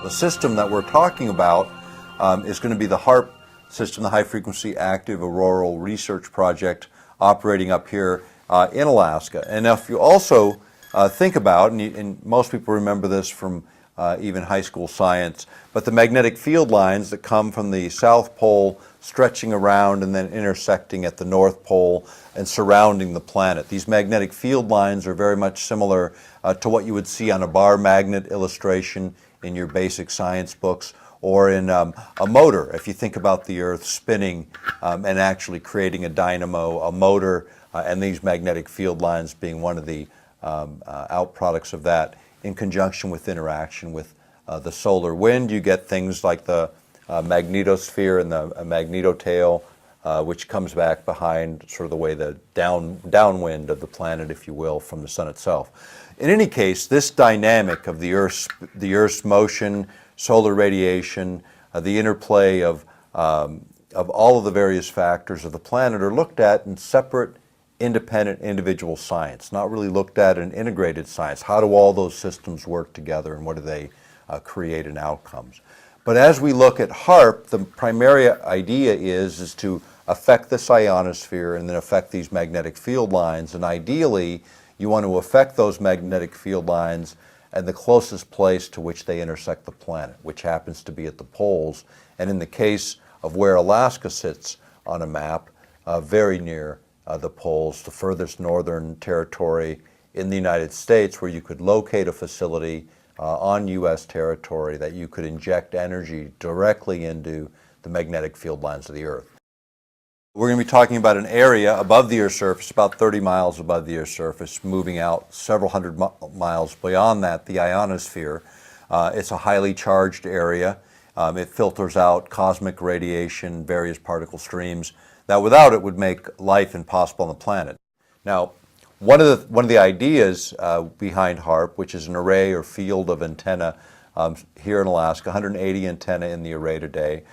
The system that we're talking about is going to be the HAARP system, the High Frequency Active Auroral Research Project, operating up here in Alaska. And if you also think about, and most people remember this from even high school science, but the magnetic field lines that come from the South Pole stretching around and then intersecting at the North Pole and surrounding the planet. These magnetic field lines are very much similar to what you would see on a bar magnet illustration in your basic science books, or in a motor, if you think about the Earth spinning and actually creating a dynamo, a motor, and these magnetic field lines being one of the outproducts of that, in conjunction with interaction with the solar wind. You get things like the magnetosphere and the magnetotail, which comes back behind sort of the way the downwind of the planet, if you will, from the sun itself. In any case, this dynamic of the Earth's motion, solar radiation, the interplay of all of the various factors of the planet are looked at in separate, independent, individual science, not really looked at in integrated science. How do all those systems work together, and what do they create in outcomes? But as we look at HAARP, the primary idea is to affect this ionosphere and then affect these magnetic field lines. And ideally, you want to affect those magnetic field lines and the closest place to which they intersect the planet, which happens to be at the poles. And in the case of where Alaska sits on a map, very near the poles, the furthest northern territory in the United States, where you could locate a facility on U.S. territory that you could inject energy directly into the magnetic field lines of the Earth. We're going to be talking about an area above the Earth's surface, about 30 miles above the Earth's surface, moving out several hundred miles beyond that, the ionosphere. It's a highly charged area. It filters out cosmic radiation, various particle streams that without it would make life impossible on the planet. Now, one of the ideas behind HAARP, which is an array or field of antenna here in Alaska, 180 antenna in the array today,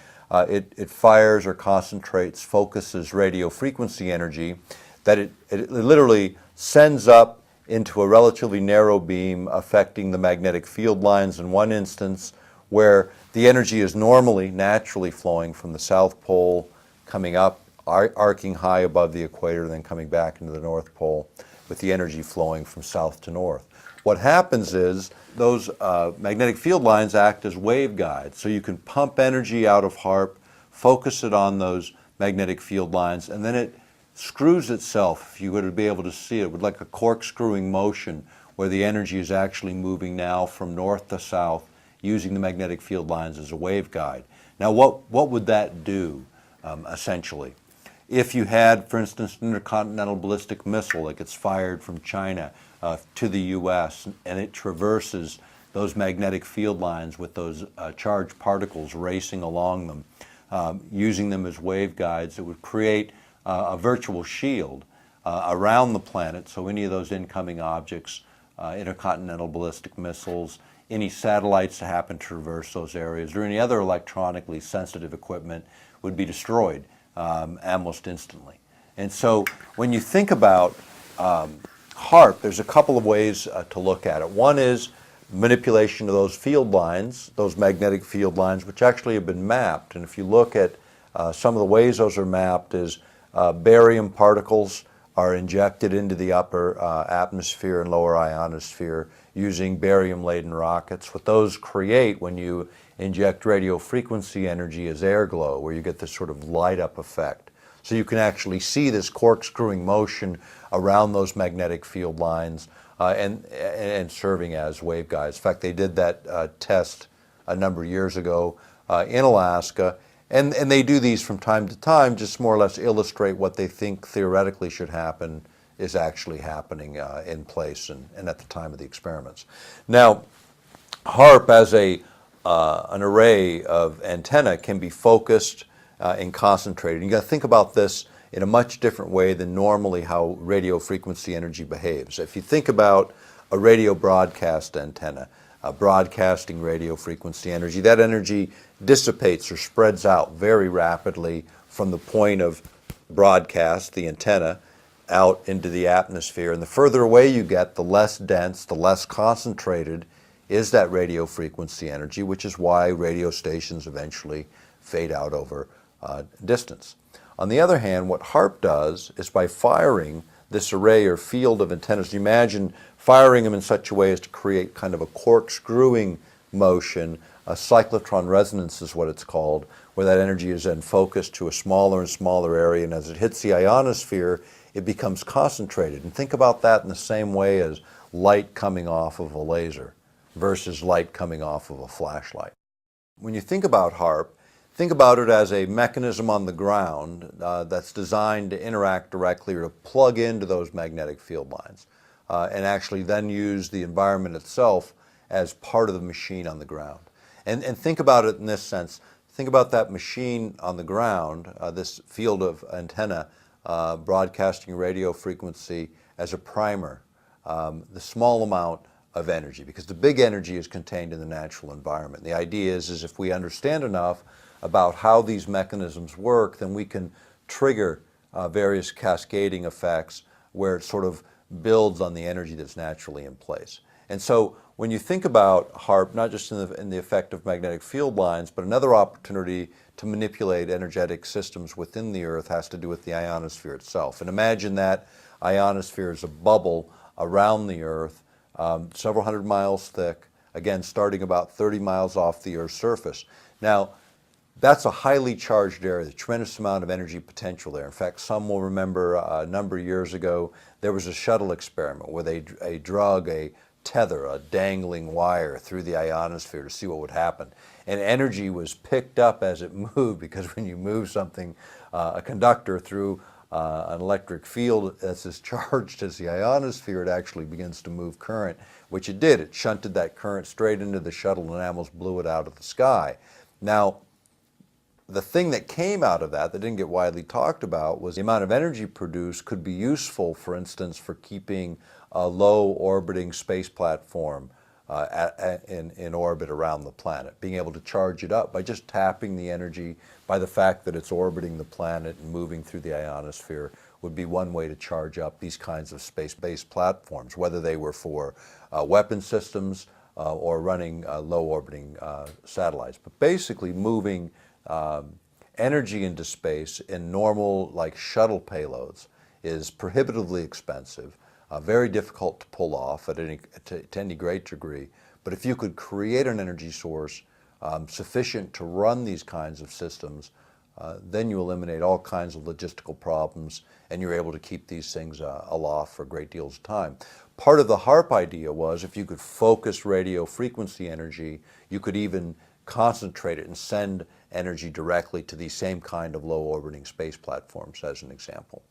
it fires or concentrates, focuses radio frequency energy that it literally sends up into a relatively narrow beam, affecting the magnetic field lines in one instance, where the energy is normally, naturally flowing from the South Pole, coming up, arcing high above the equator, then coming back into the North Pole, with the energy flowing from south to north. What happens is those magnetic field lines act as waveguides. So you can pump energy out of HAARP, focus it on those magnetic field lines, and then it screws itself, if you were to be able to see it, with like a corkscrewing motion, where the energy is actually moving now from north to south, using the magnetic field lines as a waveguide. Now, what would that do, essentially? If you had, for instance, an intercontinental ballistic missile that gets fired from China to the U.S., and it traverses those magnetic field lines with those charged particles racing along them, using them as waveguides, it would create a virtual shield around the planet, so any of those incoming objects, intercontinental ballistic missiles, any satellites that happen to traverse those areas, or any other electronically sensitive equipment would be destroyed almost instantly. And so when you think about HAARP, there's a couple of ways to look at it. One is manipulation of those field lines, those magnetic field lines, which actually have been mapped. And if you look at some of the ways those are mapped, is barium particles are injected into the upper atmosphere and lower ionosphere using barium-laden rockets. What those create when you inject radio frequency energy is air glow, where you get this sort of light-up effect. So you can actually see this corkscrewing motion around those magnetic field lines and serving as waveguides. In fact, they did that test a number of years ago in Alaska, and they do these from time to time, just more or less illustrate what they think theoretically should happen is actually happening in place and at the time of the experiments. Now, HAARP as an array of antenna can be focused and concentrated. You got to think about this in a much different way than normally how radio frequency energy behaves. If you think about a radio broadcast antenna, broadcasting radio frequency energy, that energy dissipates or spreads out very rapidly from the point of broadcast, the antenna, out into the atmosphere. And the further away you get, the less dense, the less concentrated is that radio frequency energy, which is why radio stations eventually fade out over distance. On the other hand, what HAARP does is by firing this array or field of antennas, you imagine firing them in such a way as to create kind of a corkscrewing motion, a cyclotron resonance is what it's called, where that energy is then focused to a smaller and smaller area, and as it hits the ionosphere, it becomes concentrated. And think about that in the same way as light coming off of a laser versus light coming off of a flashlight. When you think about HAARP, think about it as a mechanism on the ground that's designed to interact directly or to plug into those magnetic field lines and actually then use the environment itself as part of the machine on the ground. And think about it in this sense. Think about that machine on the ground, this field of antenna broadcasting radio frequency as a primer, the small amount of energy, because the big energy is contained in the natural environment. The idea is if we understand enough about how these mechanisms work, then we can trigger various cascading effects where it sort of builds on the energy that's naturally in place. And so when you think about HAARP, not just in the effect of magnetic field lines, but another opportunity to manipulate energetic systems within the Earth has to do with the ionosphere itself. And imagine that ionosphere is a bubble around the Earth, several hundred miles thick, again starting about 30 miles off the Earth's surface. Now, that's a highly charged area, a tremendous amount of energy potential there. In fact, some will remember a number of years ago, there was a shuttle experiment where they drug a tether, a dangling wire through the ionosphere to see what would happen. And energy was picked up as it moved, because when you move something, a conductor through an electric field that's as charged as the ionosphere, it actually begins to move current, which it did. It shunted that current straight into the shuttle and almost blew it out of the sky. Now, the thing that came out of that didn't get widely talked about was the amount of energy produced could be useful, for instance, for keeping a low orbiting space platform in orbit around the planet, being able to charge it up by just tapping the energy by the fact that it's orbiting the planet and moving through the ionosphere would be one way to charge up these kinds of space-based platforms, whether they were for weapon systems or running low orbiting satellites. But basically moving energy into space in normal, like shuttle payloads, is prohibitively expensive, very difficult to pull off to any great degree. But if you could create an energy source sufficient to run these kinds of systems, then you eliminate all kinds of logistical problems, and you're able to keep these things aloft for great deals of time. Part of the HAARP idea was if you could focus radio frequency energy, you could even concentrate it and send energy directly to these same kind of low orbiting space platforms, as an example.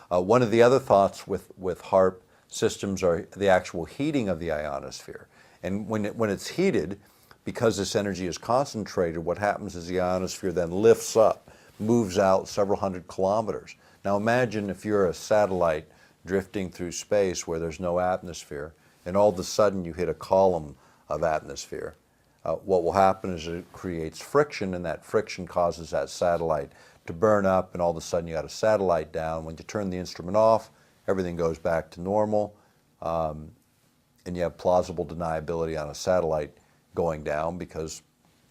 One of the other thoughts with HAARP systems are the actual heating of the ionosphere. And when it's heated, because this energy is concentrated, what happens is the ionosphere then lifts up, moves out several hundred kilometers. Now imagine if you're a satellite drifting through space where there's no atmosphere, and all of a sudden you hit a column of atmosphere. What will happen is it creates friction, and that friction causes that satellite to burn up, and all of a sudden you got a satellite down. When you turn the instrument off, everything goes back to normal, and you have plausible deniability on a satellite going down because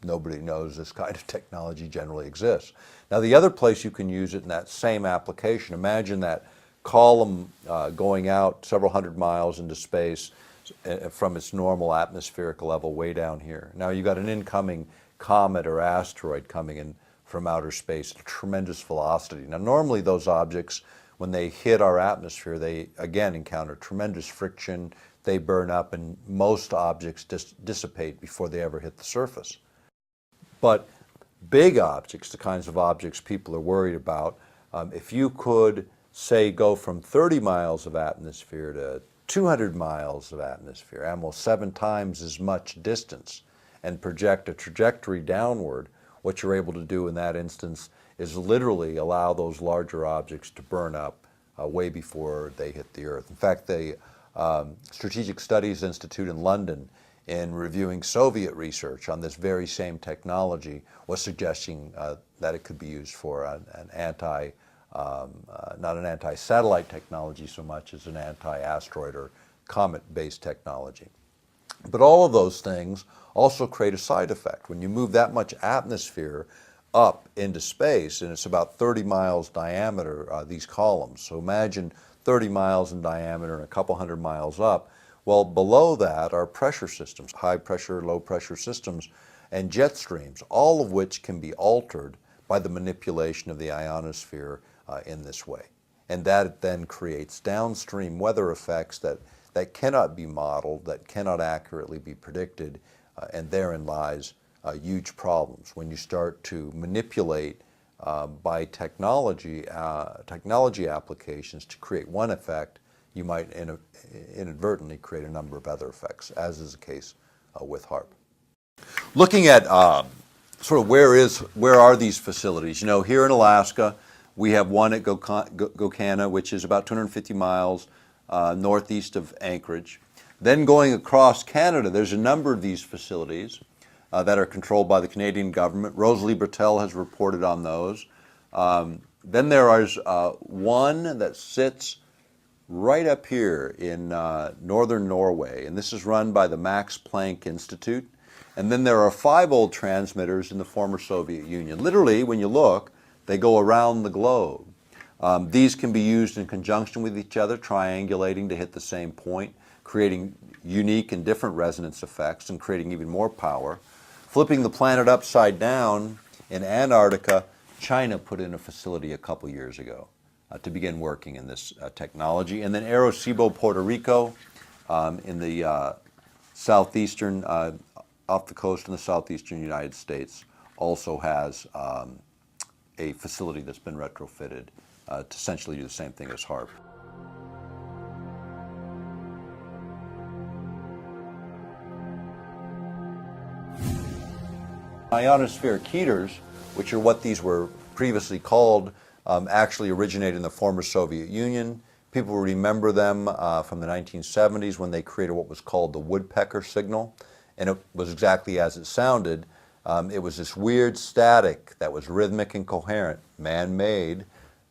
nobody knows this kind of technology generally exists. Now, the other place you can use it in that same application, imagine that column going out several hundred miles into space from its normal atmospheric level way down here. Now you've got an incoming comet or asteroid coming in from outer space at a tremendous velocity. Now normally those objects, when they hit our atmosphere, they again encounter tremendous friction, they burn up, and most objects dissipate before they ever hit the surface. But big objects, the kinds of objects people are worried about, if you could, say, go from 30 miles of atmosphere to 200 miles of atmosphere, almost 7 times as much distance, and project a trajectory downward, what you're able to do in that instance is literally allow those larger objects to burn up way before they hit the Earth. In fact, the Strategic Studies Institute in London, in reviewing Soviet research on this very same technology, was suggesting that it could be used for not an anti-satellite technology so much as an anti-asteroid or comet-based technology. But all of those things also create a side effect. When you move that much atmosphere up into space, and it's about 30 miles diameter, these columns. So imagine 30 miles in diameter and a couple hundred miles up. Well, below that are pressure systems, high pressure, low pressure systems, and jet streams, all of which can be altered by the manipulation of the ionosphere in this way. And that then creates downstream weather effects that cannot be modeled, that cannot accurately be predicted, and therein lies huge problems when you start to manipulate by technology applications to create one effect. You might inadvertently create a number of other effects, as is the case with HAARP. Looking at sort of where are these facilities? You know, here in Alaska, we have one at Gokana, which is about 250 miles northeast of Anchorage. Then going across Canada, there's a number of these facilities that are controlled by the Canadian government. Rosalie Bertel has reported on those. Then there is one that sits right up here in northern Norway, and this is run by the Max Planck Institute. And then there are 5 old transmitters in the former Soviet Union. Literally, when you look, they go around the globe. These can be used in conjunction with each other, triangulating to hit the same point, creating unique and different resonance effects and creating even more power. Flipping the planet upside down, in Antarctica, China put in a facility a couple years ago to begin working in this technology. And then Arecibo, Puerto Rico, in the southeastern, off the coast in the southeastern United States, also has a facility that's been retrofitted to essentially do the same thing as HAARP. Ionospheric heaters, which are what these were previously called, actually originated in the former Soviet Union. People remember them from the 1970s when they created what was called the woodpecker signal, and it was exactly as it sounded. It was this weird static that was rhythmic and coherent, man-made.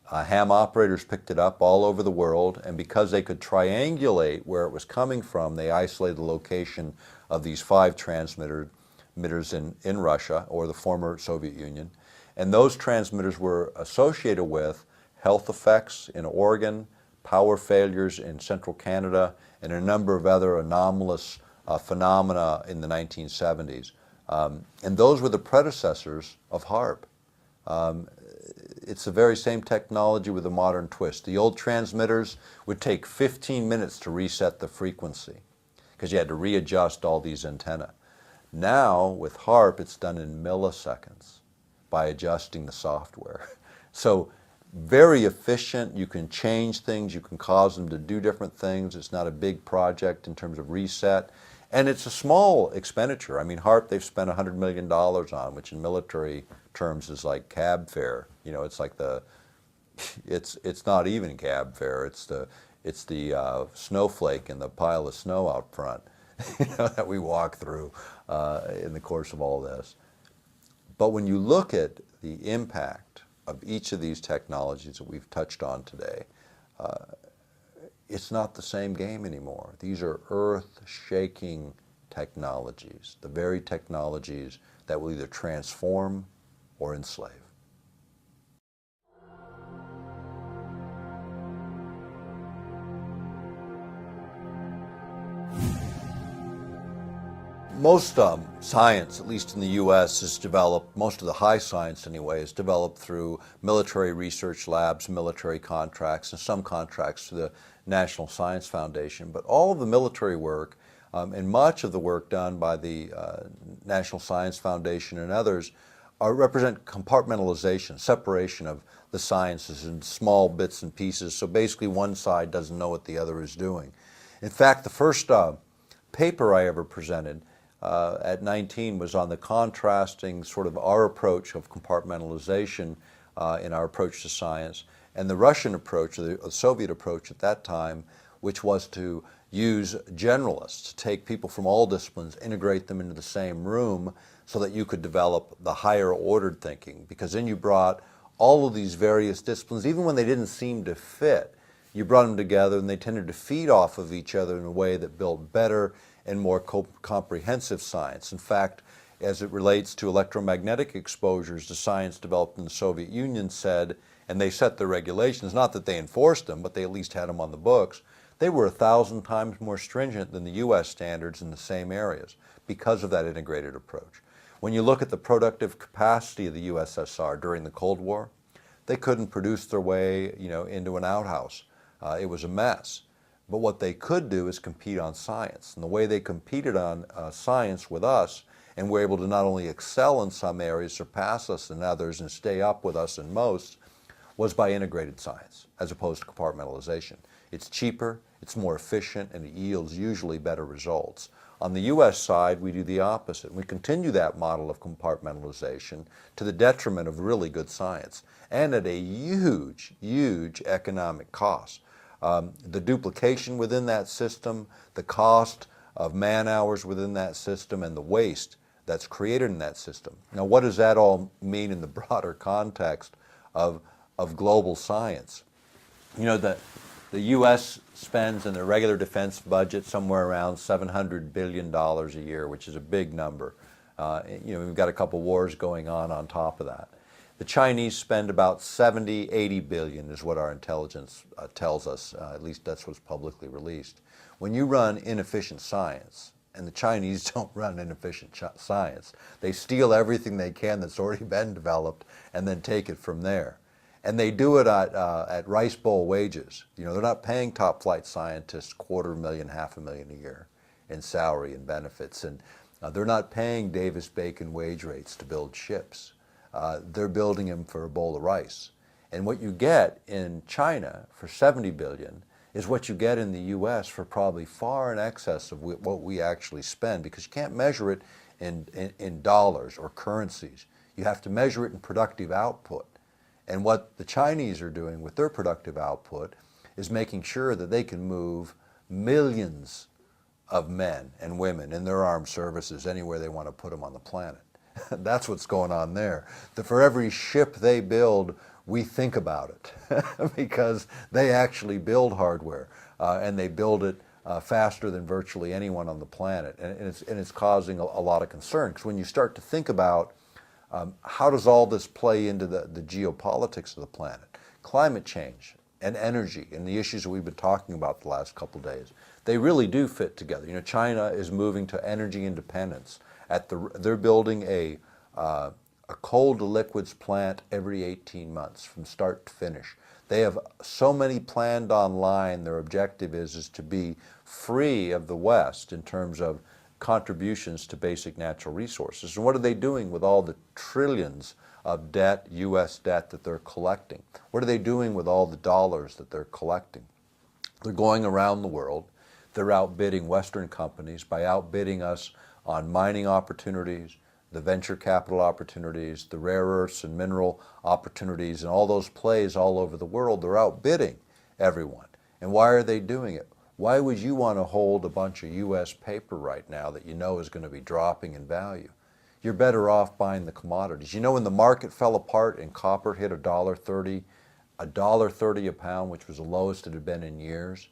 Ham operators picked it up all over the world, and because they could triangulate where it was coming from, they isolated the location of these 5 transmitters in Russia, or the former Soviet Union. And those transmitters were associated with health effects in Oregon, power failures in central Canada, and a number of other anomalous phenomena in the 1970s. And those were the predecessors of HAARP. It's the very same technology with a modern twist. The old transmitters would take 15 minutes to reset the frequency because you had to readjust all these antennae. Now, with HAARP, it's done in milliseconds by adjusting the software. So very efficient. You can change things. You can cause them to do different things. It's not a big project in terms of reset. And it's a small expenditure. I mean, HAARP they've spent $100 million on, which in military terms is like cab fare. You know, it's like it's not even cab fare. It's the snowflake and the pile of snow out front, you know, that we walk through in the course of all this. But when you look at the impact of each of these technologies that we've touched on today, it's not the same game anymore. These are earth-shaking technologies, the very technologies that will either transform or enslave. Most science, at least in the U.S., is developed, most of the high science anyway, is developed through military research labs, military contracts, and some contracts to the National Science Foundation. But all of the military work and much of the work done by the National Science Foundation and others represent compartmentalization, separation of the sciences in small bits and pieces. So basically one side doesn't know what the other is doing. In fact, the first paper I ever presented at 19 was on the contrasting sort of our approach of compartmentalization in our approach to science and the Russian approach, or the Soviet approach at that time, which was to use generalists, to take people from all disciplines, integrate them into the same room so that you could develop the higher ordered thinking, because then you brought all of these various disciplines, even when they didn't seem to fit, you brought them together and they tended to feed off of each other in a way that built better and more comprehensive science. In fact, as it relates to electromagnetic exposures, the science developed in the Soviet Union said, and they set the regulations, not that they enforced them, but they at least had them on the books, they were 1,000 times more stringent than the U.S. standards in the same areas because of that integrated approach. When you look at the productive capacity of the USSR during the Cold War, they couldn't produce their way, into an outhouse. It was a mess. But what they could do is compete on science. And the way they competed on science with us, and were able to not only excel in some areas, surpass us in others, and stay up with us in most, was by integrated science, as opposed to compartmentalization. It's cheaper, it's more efficient, and it yields usually better results. On the U.S. side, we do the opposite. We continue that model of compartmentalization to the detriment of really good science, and at a huge, huge economic cost. The duplication within that system, the cost of man hours within that system, and the waste that's created in that system. Now, what does that all mean in the broader context of global science? The U.S. spends in the regular defense budget somewhere around $700 billion a year, which is a big number. We've got a couple wars going on top of that. The Chinese spend about 70, 80 billion is what our intelligence tells us, at least that's what's publicly released. When you run inefficient science, and the Chinese don't run inefficient science, they steal everything they can that's already been developed and then take it from there. And they do it at rice bowl wages. They're not paying top flight scientists $250,000, $500,000 a year in salary and benefits. And they're not paying Davis-Bacon wage rates to build ships. They're building them for a bowl of rice. And what you get in China for 70 billion is what you get in the U.S. for probably far in excess of what we actually spend, because you can't measure it in dollars or currencies. You have to measure it in productive output. And what the Chinese are doing with their productive output is making sure that they can move millions of men and women in their armed services anywhere they want to put them on the planet. That's what's going on there. For every ship they build, we think about it because they actually build hardware and they build it faster than virtually anyone on the planet. And it's causing a lot of concern, because when you start to think about how does all this play into the geopolitics of the planet, climate change and energy and the issues that we've been talking about the last couple of days, they really do fit together. China is moving to energy independence. They're building a coal to liquids plant every 18 months from start to finish. They have so many planned online. Their objective is to be free of the West in terms of contributions to basic natural resources. And what are they doing with all the trillions of debt, U.S. debt, that they're collecting? What are they doing with all the dollars that they're collecting? They're going around the world. They're outbidding Western companies by outbidding us on mining opportunities, the venture capital opportunities, the rare earths and mineral opportunities, and all those plays all over the world. They're outbidding everyone. And why are they doing it? Why would you want to hold a bunch of U.S. paper right now that you know is going to be dropping in value? You're better off buying the commodities. When the market fell apart and copper hit $1.30 a pound, which was the lowest it had been in years,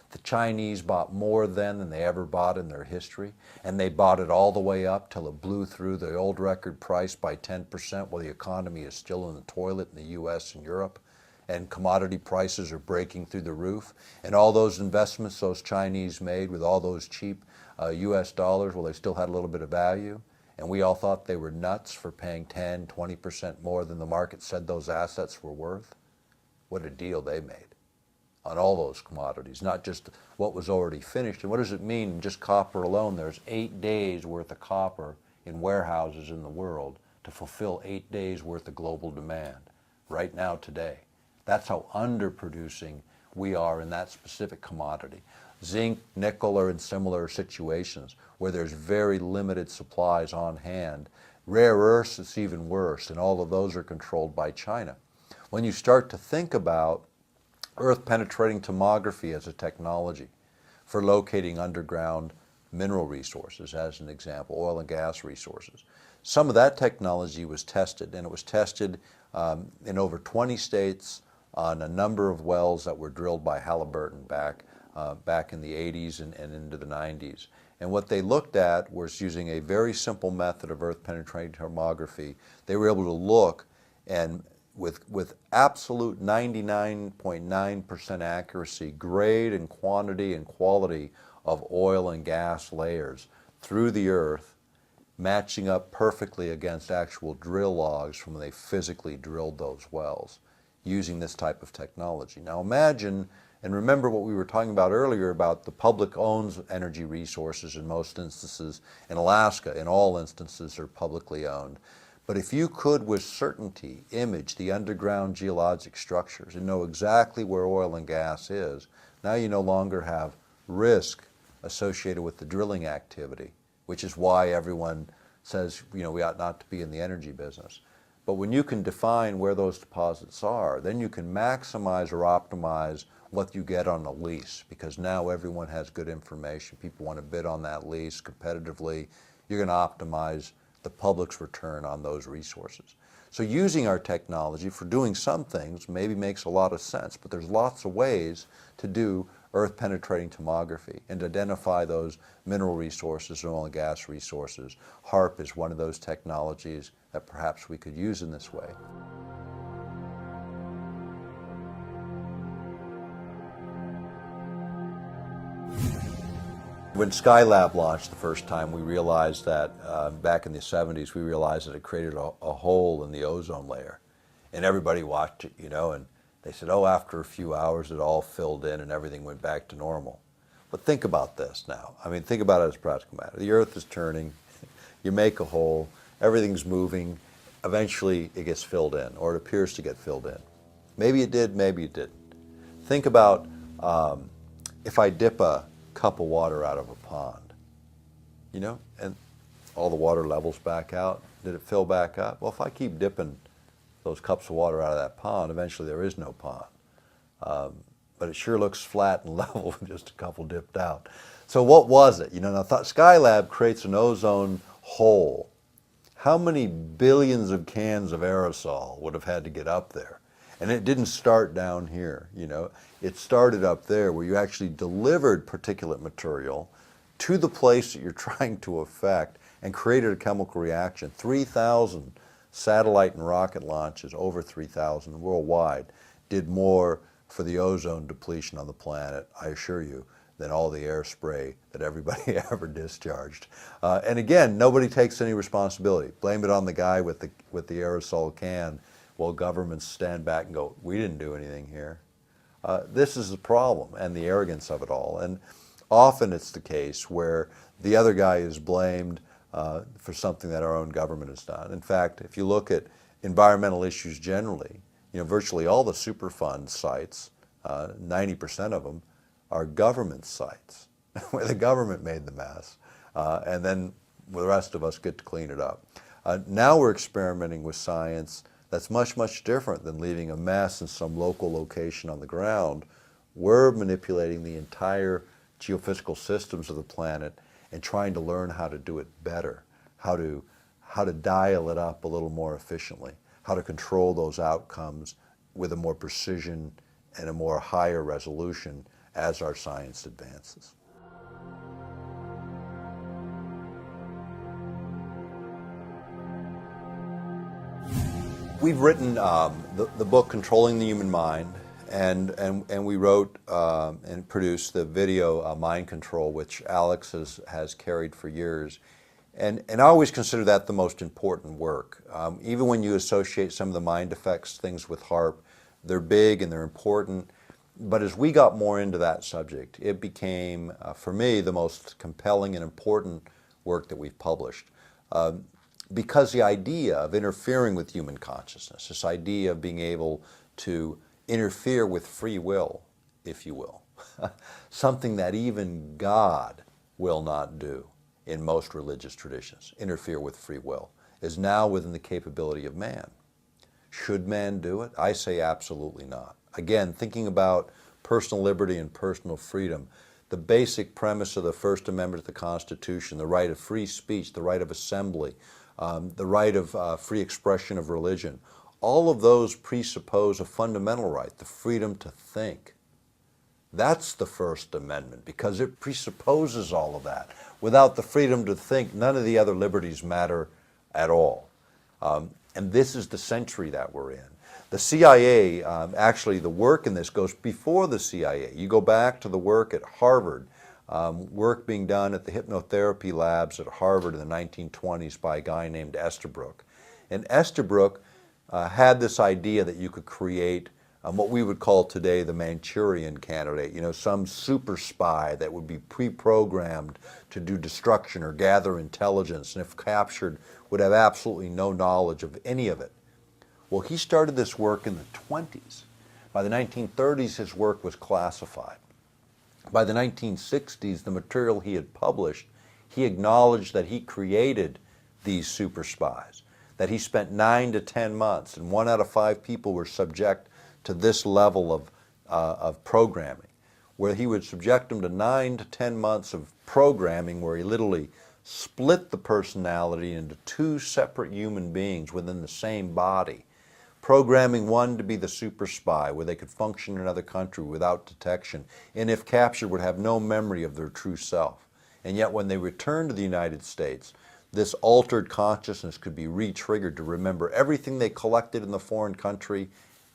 the Chinese bought more then than they ever bought in their history, and they bought it all the way up till it blew through the old record price by 10% while the economy is still in the toilet in the U.S. and Europe, and commodity prices are breaking through the roof. And all those investments those Chinese made with all those cheap U.S. dollars, well, they still had a little bit of value, and we all thought they were nuts for paying 10, 20% more than the market said those assets were worth. What a deal they made on all those commodities, not just what was already finished. And what does it mean? Just copper alone, there's 8 days worth of copper in warehouses in the world to fulfill 8 days worth of global demand right now today. That's how underproducing we are in that specific commodity. Zinc, nickel are in similar situations where there's very limited supplies on hand. Rare earths, it's even worse, and all of those are controlled by China. When you start to think about earth-penetrating tomography as a technology for locating underground mineral resources, as an example, oil and gas resources. Some of that technology was tested, and it was tested in over 20 states on a number of wells that were drilled by Halliburton back in the 80s and into the 90s. And what they looked at was using a very simple method of earth penetrating tomography. They were able to look and with absolute 99.9% accuracy, grade and quantity and quality of oil and gas layers through the earth, matching up perfectly against actual drill logs from when they physically drilled those wells using this type of technology. Now imagine, and remember what we were talking about earlier about the public owns energy resources in most instances. In Alaska, in all instances, are publicly owned. But if you could with certainty image the underground geologic structures and know exactly where oil and gas is, now you no longer have risk associated with the drilling activity, which is why everyone says, we ought not to be in the energy business. But when you can define where those deposits are, then you can maximize or optimize what you get on a lease, because now everyone has good information. People want to bid on that lease competitively. You're going to optimize the public's return on those resources. So using our technology for doing some things maybe makes a lot of sense, but there's lots of ways to do earth penetrating tomography and to identify those mineral resources and oil and gas resources. HARP is one of those technologies that perhaps we could use in this way. When Skylab launched the first time, we realized that, back in the 70s, we realized that it created a hole in the ozone layer. And everybody watched it, and they said, oh, after a few hours it all filled in and everything went back to normal. But think about this now. Think about it as a practical matter. The earth is turning, you make a hole, everything's moving, eventually it gets filled in, or it appears to get filled in. Maybe it did, maybe it didn't. Think about if I dip a cup of water out of a pond, and all the water levels back out. Did it fill back up? Well, if I keep dipping those cups of water out of that pond, eventually there is no pond. But it sure looks flat and level with just a couple dipped out. So what was it? Now Skylab creates an ozone hole. How many billions of cans of aerosol would have had to get up there? And it didn't start down here, It started up there where you actually delivered particulate material to the place that you're trying to affect and created a chemical reaction. 3,000 satellite and rocket launches, over 3,000 worldwide, did more for the ozone depletion on the planet, I assure you, than all the air spray that everybody ever discharged. And again, nobody takes any responsibility. Blame it on the guy with the aerosol can, while governments stand back and go, we didn't do anything here. This is the problem and the arrogance of it all. And often it's the case where the other guy is blamed for something that our own government has done. In fact, if you look at environmental issues generally, virtually all the Superfund sites, 90% of them, are government sites where the government made the mess, and then the rest of us get to clean it up. Now we're experimenting with science that's much, much different than leaving a mess in some local location on the ground. We're manipulating the entire geophysical systems of the planet and trying to learn how to do it better, how to dial it up a little more efficiently, how to control those outcomes with a more precision and a more higher resolution as our science advances. We've written the book Controlling the Human Mind, and we wrote and produced the video Mind Control, which Alex has carried for years. And I always consider that the most important work. Even when you associate some of the mind effects things with HARP, they're big and they're important. But as we got more into that subject, it became, for me, the most compelling and important work that we've published. Because the idea of interfering with human consciousness, this idea of being able to interfere with free will, if you will, something that even God will not do in most religious traditions, interfere with free will, is now within the capability of man. Should man do it? I say absolutely not. Again, thinking about personal liberty and personal freedom, the basic premise of the First Amendment of the Constitution, the right of free speech, the right of assembly, the right of free expression of religion, all of those presuppose a fundamental right, the freedom to think. That's the First Amendment, because it presupposes all of that. Without the freedom to think, none of the other liberties matter at all. And this is the century that we're in. The CIA, actually the work in this goes before the CIA. You go back to the work at Harvard, work being done at the hypnotherapy labs at Harvard in the 1920s by a guy named Estabrook. And Estabrook had this idea that you could create what we would call today the Manchurian candidate, some super spy that would be pre-programmed to do destruction or gather intelligence, and if captured would have absolutely no knowledge of any of it. Well, he started this work in the 20s. By the 1930s, his work was classified. By the 1960s, the material he had published, he acknowledged that he created these super spies, that he spent 9 to 10 months, and 1 out of 5 people were subject to this level of programming, where he would subject them to 9 to 10 months of programming where he literally split the personality into 2 separate human beings within the same body, programming one to be the super spy where they could function in another country without detection, and if captured would have no memory of their true self. And yet when they returned to the United States, this altered consciousness could be re-triggered to remember everything they collected in the foreign country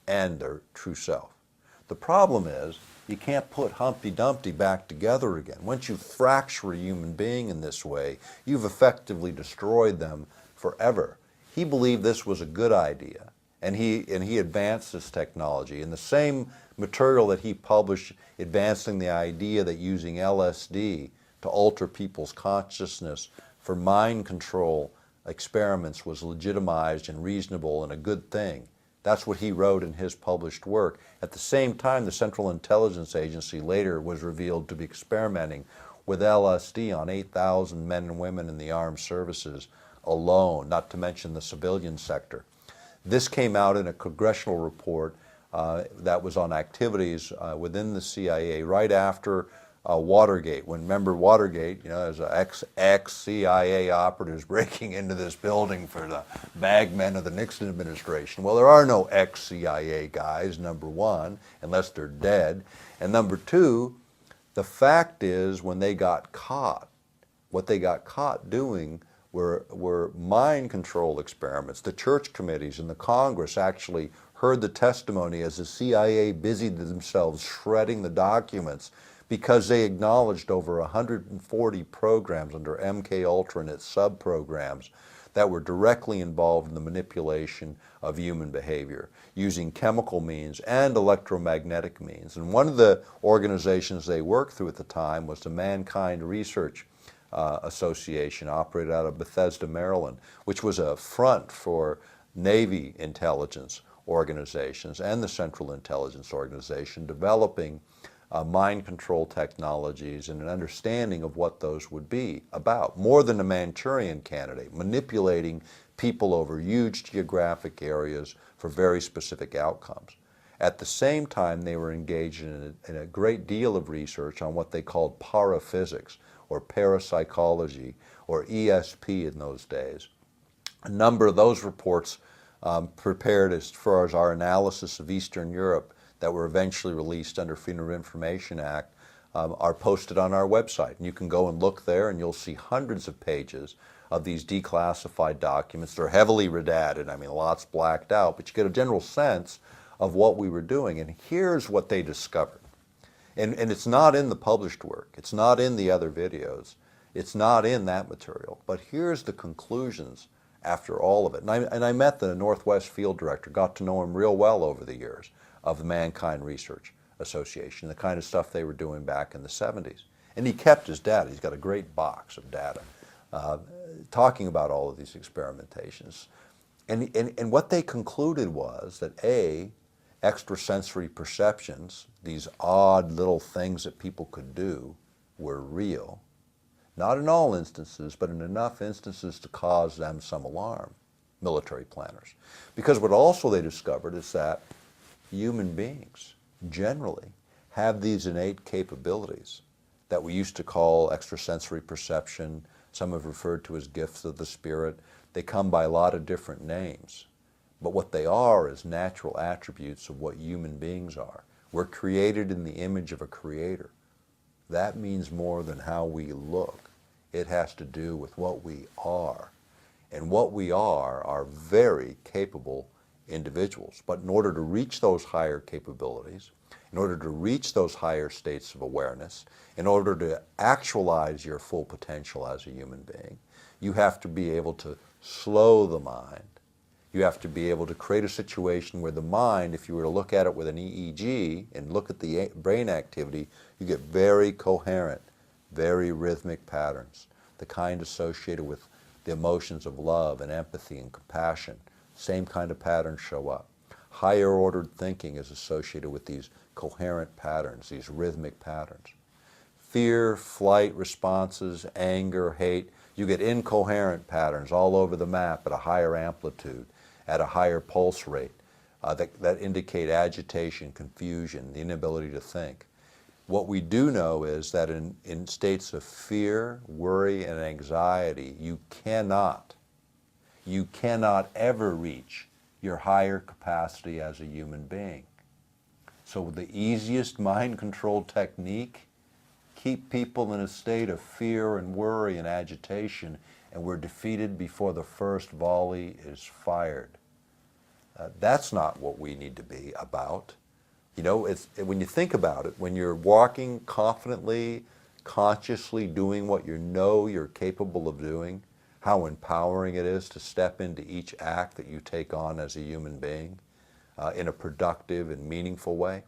and their true self. The problem is you can't put Humpty Dumpty back together again. Once you fracture a human being in this way, you've effectively destroyed them forever. He believed this was a good idea, and he advanced this technology. And the same material that he published advancing the idea that using LSD to alter people's consciousness for mind control experiments was legitimized and reasonable and a good thing. That's what he wrote in his published work. At the same time, the Central Intelligence Agency later was revealed to be experimenting with LSD on 8,000 men and women in the armed services alone, not to mention the civilian sector. This came out in a congressional report that was on activities within the CIA right after Watergate. Remember Watergate, there's ex-CIA operatives breaking into this building for the bagmen of the Nixon administration. Well, there are no ex-CIA guys, number one, unless they're dead. And number two, the fact is when they got caught, what they got caught doing were mind control experiments. The church committees and the Congress actually heard the testimony as the CIA busied themselves shredding the documents because they acknowledged over 140 programs under MK Ultra and its sub-programs that were directly involved in the manipulation of human behavior using chemical means and electromagnetic means. And one of the organizations they worked through at the time was the Mankind Research Association, operated out of Bethesda, Maryland, which was a front for Navy intelligence organizations and the Central Intelligence Organization developing mind control technologies and an understanding of what those would be about. More than a Manchurian candidate, manipulating people over huge geographic areas for very specific outcomes. At the same time, they were engaged in a great deal of research on what they called paraphysics or parapsychology or ESP in those days. A number of those reports prepared as far as our analysis of Eastern Europe that were eventually released under Freedom of Information Act are posted on our website. And you can go and look there and you'll see hundreds of pages of these declassified documents. They're heavily redacted, lots blacked out, but you get a general sense of what we were doing. And here's what they discovered. And it's not in the published work. It's not in the other videos. It's not in that material. But here's the conclusions after all of it. And I met the Northwest field director, got to know him real well over the years, of the Mankind Research Association, the kind of stuff they were doing back in the 70s. And he kept his data. He's got a great box of data talking about all of these experimentations. And what they concluded was that A, extrasensory perceptions, these odd little things that people could do, were real. Not in all instances, but in enough instances to cause them some alarm, military planners. Because what also they discovered is that human beings generally have these innate capabilities that we used to call extrasensory perception. Some have referred to as gifts of the spirit. They come by a lot of different names. but what they are is natural attributes of what human beings are. We're created in the image of a creator. That means more than how we look. It has to do with what we are. And what we are very capable individuals. But in order to reach those higher capabilities, in order to reach those higher states of awareness, in order to actualize your full potential as a human being, you have to be able to slow the mind. You have to be able to create a situation where the mind, if you were to look at it with an EEG and look at the brain activity, you get very coherent, very rhythmic patterns, the kind associated with the emotions of love and empathy and compassion. Same kind of patterns show up. Higher ordered thinking is associated with these coherent patterns, these rhythmic patterns. Fear, flight responses, anger, hate, you get incoherent patterns all over the map at a higher amplitude, at a higher pulse rate that indicate agitation, confusion, the inability to think. What we do know is that in states of fear, worry, and anxiety, you cannot ever reach your higher capacity as a human being. So the easiest mind control technique, keep people in a state of fear and worry and agitation, and we're defeated before the first volley is fired. That's not what we need to be about. You know, when you think about it, when you're walking confidently, consciously doing what you know you're capable of doing, how empowering it is to step into each act that you take on as a human being in a productive and meaningful way,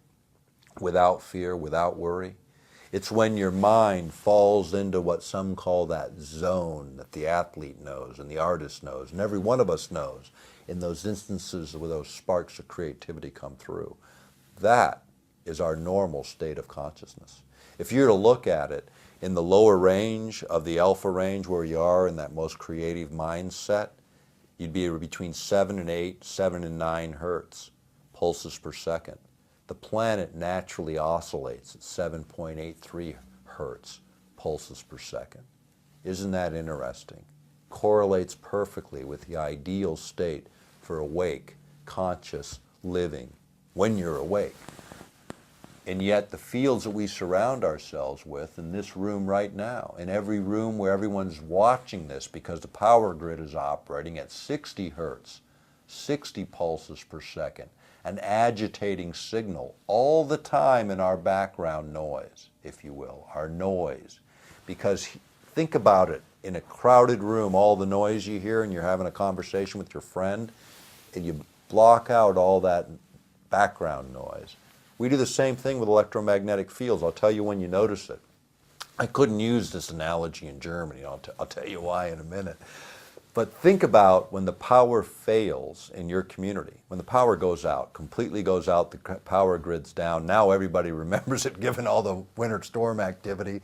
without fear, without worry. It's when your mind falls into what some call that zone that the athlete knows and the artist knows and every one of us knows in those instances where those sparks of creativity come through. That is our normal state of consciousness. If you were to look at it in the lower range of the alpha range where you are in that most creative mindset, you'd be between 7 and 8, 7 and 9 hertz, pulses per second. The planet naturally oscillates at 7.83 hertz, pulses per second. Isn't that interesting? Correlates perfectly with the ideal state for awake, conscious living when you're awake. And yet the fields that we surround ourselves with in this room right now, in every room where everyone's watching this because the power grid is operating at 60 hertz, 60 pulses per second, an agitating signal all the time in our background noise, if you will, our noise. Because think about it, in a crowded room, all the noise you hear and you're having a conversation with your friend, and you block out all that background noise. We do the same thing with electromagnetic fields. I'll tell you when you notice it. I couldn't use this analogy in Germany. I'll tell you why in a minute. But think about when the power fails in your community, when the power goes out, completely goes out, the power grid's down. Now everybody remembers it given all the winter storm activity.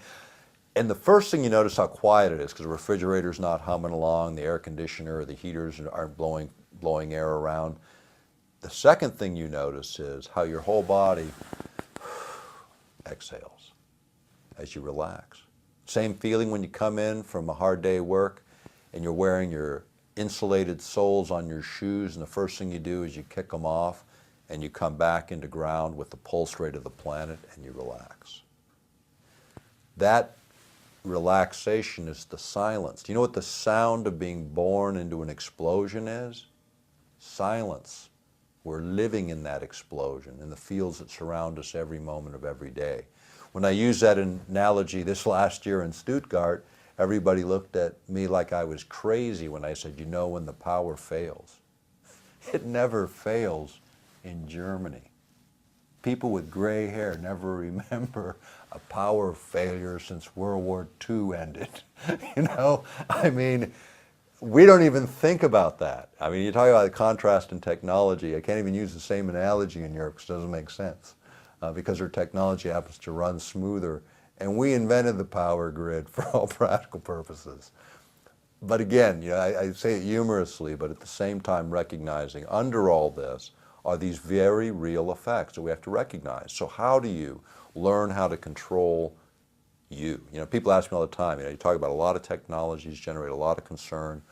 And the first thing you notice how quiet it is because the refrigerator's not humming along, the air conditioner or the heaters aren't blowing air around. The second thing you notice is how your whole body exhales as you relax. Same feeling when you come in from a hard day of work and you're wearing your insulated soles on your shoes, and the first thing you do is you kick them off and you come back into ground with the pulse rate of the planet and you relax. That relaxation is the silence. Do you know what the sound of being born into an explosion is? Silence. We're living in that explosion, in the fields that surround us every moment of every day. When I used that analogy this last year in Stuttgart, everybody looked at me like I was crazy when I said, you know when the power fails. It never fails in Germany. People with gray hair never remember a power failure since World War II ended. You know, I mean, we don't even think about that. I mean, you talk about the contrast in technology. I can't even use the same analogy in Europe because it doesn't make sense because their technology happens to run smoother. And we invented the power grid for all practical purposes. But again, you know, I say it humorously, but at the same time recognizing under all this are these very real effects that we have to recognize. So how do you learn how to control you? You know, people ask me all the time, you know, you talk about a lot of technologies, generate a lot of concern,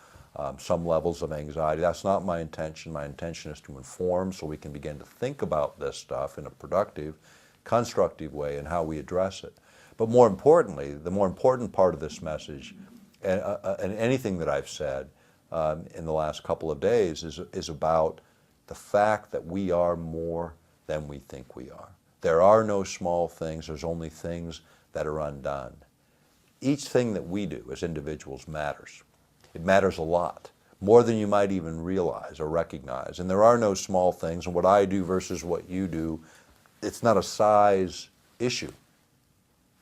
some levels of anxiety. That's not my intention. My intention is to inform so we can begin to think about this stuff in a productive, constructive way and how we address it. But more importantly, the more important part of this message, and anything that I've said in the last couple of days, is about the fact that we are more than we think we are. There are no small things. There's only things that are undone. Each thing that we do as individuals matters. It matters a lot, more than you might even realize or recognize. And there are no small things. And what I do versus what you do, it's not a size issue.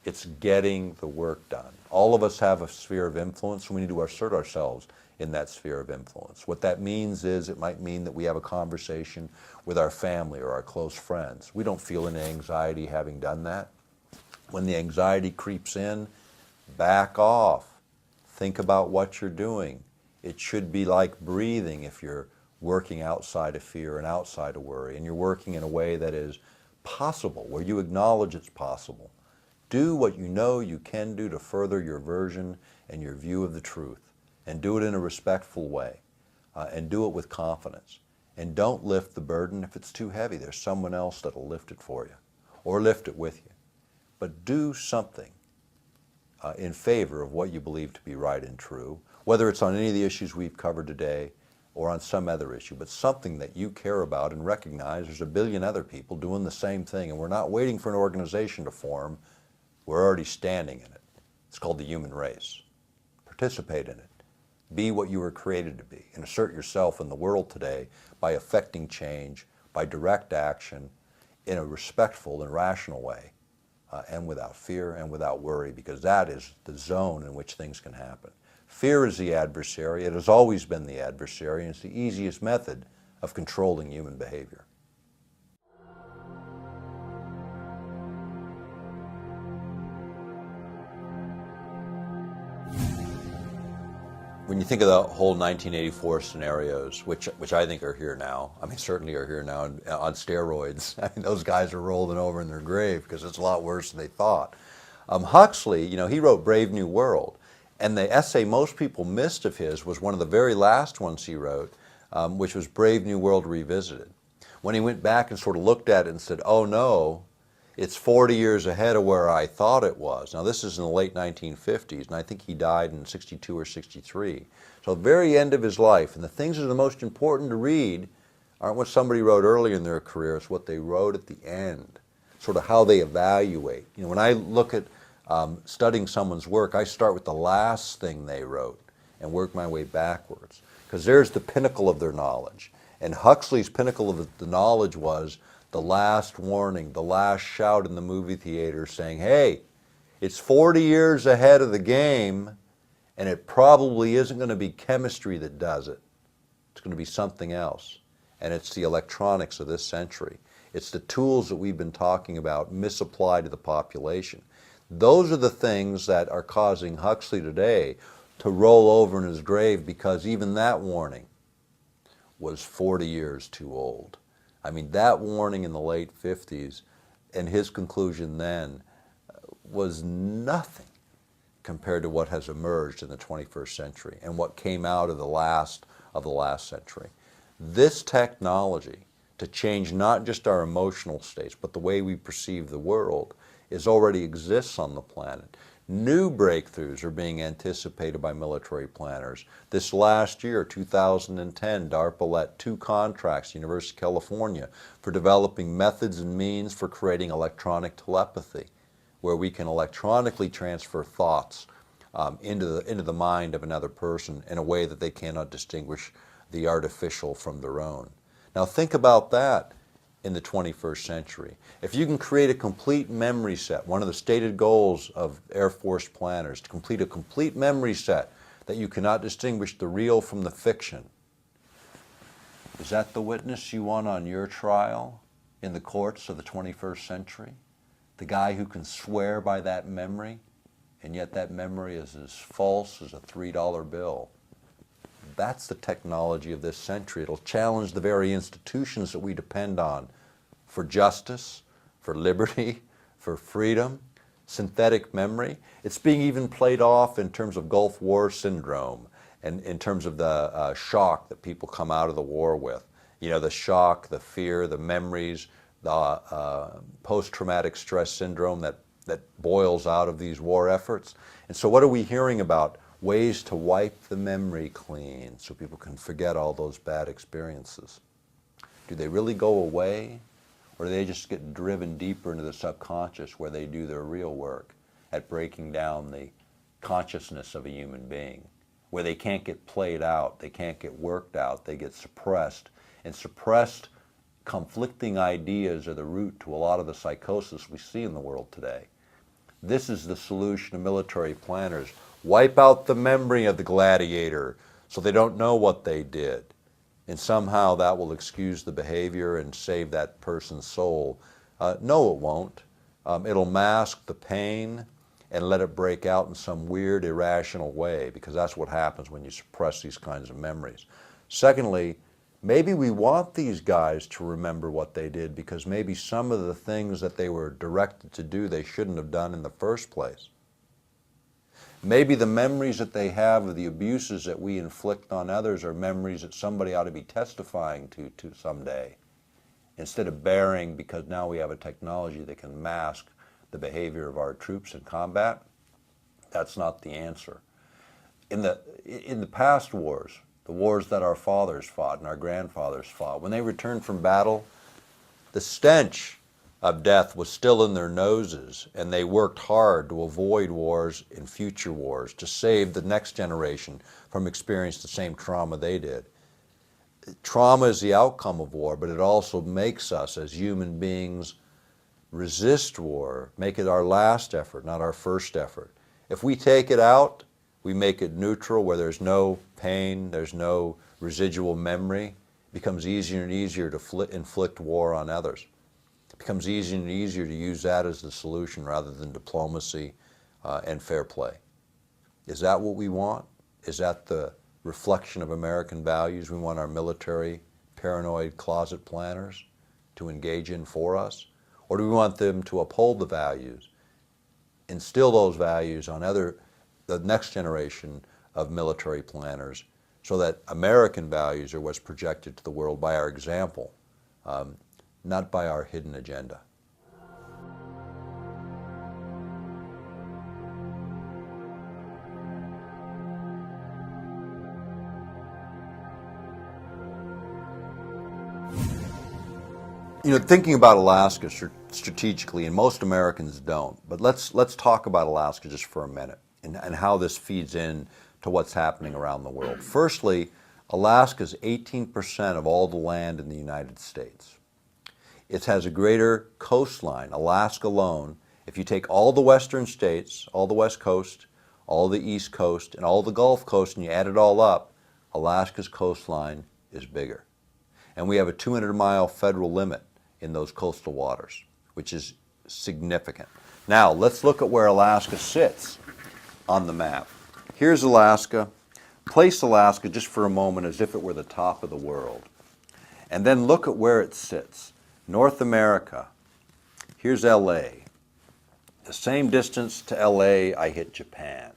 It's getting the work done. All of us have a sphere of influence, and we need to assert ourselves in that sphere of influence. What that means is it might mean that we have a conversation with our family or our close friends. We don't feel any anxiety having done that. When the anxiety creeps in, back off. Think about what you're doing. It should be like breathing if you're working outside of fear and outside of worry, and you're working in a way that is possible, where you acknowledge it's possible. Do what you know you can do to further your version and your view of the truth, and do it in a respectful way, and do it with confidence. And don't lift the burden if it's too heavy. There's someone else that'll lift it for you, or lift it with you. But do something in favor of what you believe to be right and true, whether it's on any of the issues we've covered today or on some other issue, but something that you care about and recognize there's a billion other people doing the same thing, and we're not waiting for an organization to form. We're already standing in it. It's called the human race. Participate in it. Be what you were created to be, and assert yourself in the world today by affecting change, by direct action, in a respectful and rational way, and without fear and without worry, because that is the zone in which things can happen. Fear is the adversary. It has always been the adversary, and it's the easiest method of controlling human behavior. When you think of the whole 1984 scenarios, which I think are here now, I mean, certainly are here now on steroids. I mean, those guys are rolling over in their grave because it's a lot worse than they thought. Huxley, he wrote Brave New World, and the essay most people missed of his was one of the very last ones he wrote, which was Brave New World Revisited. When he went back and sort of looked at it and said, oh no, it's 40 years ahead of where I thought it was. Now, this is in the late 1950s, and I think he died in 62 or 63. So the very end of his life, and the things that are the most important to read aren't what somebody wrote early in their career, it's what they wrote at the end, sort of how they evaluate. When I look at studying someone's work, I start with the last thing they wrote and work my way backwards, because there's the pinnacle of their knowledge. And Huxley's pinnacle of the knowledge was the last warning, the last shout in the movie theater saying, hey, it's 40 years ahead of the game, and it probably isn't going to be chemistry that does it. It's going to be something else. And it's the electronics of this century. It's the tools that we've been talking about misapplied to the population. Those are the things that are causing Huxley today to roll over in his grave, because even that warning was 40 years too old. I mean, that warning in the late 50s and his conclusion then was nothing compared to what has emerged in the 21st century and what came out of the last century. This technology to change not just our emotional states, but the way we perceive the world, already exists on the planet. New breakthroughs are being anticipated by military planners. This last year, 2010, DARPA let 2 contracts, University of California, for developing methods and means for creating electronic telepathy, where we can electronically transfer thoughts into the mind of another person in a way that they cannot distinguish the artificial from their own. Now think about that in the 21st century. If you can create a complete memory set, one of the stated goals of Air Force planners, to complete a complete memory set that you cannot distinguish the real from the fiction, is that the witness you want on your trial in the courts of the 21st century? The guy who can swear by that memory, and yet that memory is as false as a $3 bill. That's the technology of this century. It'll challenge the very institutions that we depend on for justice, for liberty, for freedom. Synthetic memory. It's being even played off in terms of Gulf War syndrome and in terms of the shock that people come out of the war with. You know, the shock, the fear, the memories, the post-traumatic stress syndrome that boils out of these war efforts. And so what are we hearing about? Ways to wipe the memory clean so people can forget all those bad experiences. Do they really go away, or do they just get driven deeper into the subconscious where they do their real work at breaking down the consciousness of a human being, where they can't get played out, they can't get worked out, they get suppressed, and suppressed conflicting ideas are the root to a lot of the psychosis we see in the world today. This is the solution of military planners. Wipe out the memory of the gladiator so they don't know what they did. And somehow that will excuse the behavior and save that person's soul. No, it won't. It'll mask the pain and let it break out in some weird, irrational way, because that's what happens when you suppress these kinds of memories. Secondly, maybe we want these guys to remember what they did because maybe some of the things that they were directed to do they shouldn't have done in the first place. Maybe the memories that they have of the abuses that we inflict on others are memories that somebody ought to be testifying to someday, instead of bearing, because now we have a technology that can mask the behavior of our troops in combat. That's not the answer. In the past wars, the wars that our fathers fought and our grandfathers fought, when they returned from battle, the stench of death was still in their noses, and they worked hard to avoid wars and future wars, to save the next generation from experiencing the same trauma they did. Trauma is the outcome of war, but it also makes us as human beings resist war, make it our last effort, not our first effort. If we take it out, we make it neutral, where there's no pain, there's no residual memory. It becomes easier and easier to inflict war on others. It becomes easier and easier to use that as the solution rather than diplomacy and fair play. Is that what we want? Is that the reflection of American values we want our military, paranoid closet planners to engage in for us? Or do we want them to uphold the values, instill those values on the next generation of military planners, so that American values are what's projected to the world by our example, not by our hidden agenda? You know, thinking about Alaska strategically, and most Americans don't, but let's talk about Alaska just for a minute and how this feeds in to what's happening around the world. Firstly, Alaska is 18% of all the land in the United States. It has a greater coastline, Alaska alone. If you take all the western states, all the west coast, all the east coast, and all the Gulf Coast, and you add it all up, Alaska's coastline is bigger. And we have a 200-mile federal limit in those coastal waters, which is significant. Now, let's look at where Alaska sits on the map. Here's Alaska. Place Alaska just for a moment as if it were the top of the world. And then look at where it sits. North America. Here's LA. The same distance to LA, I hit Japan.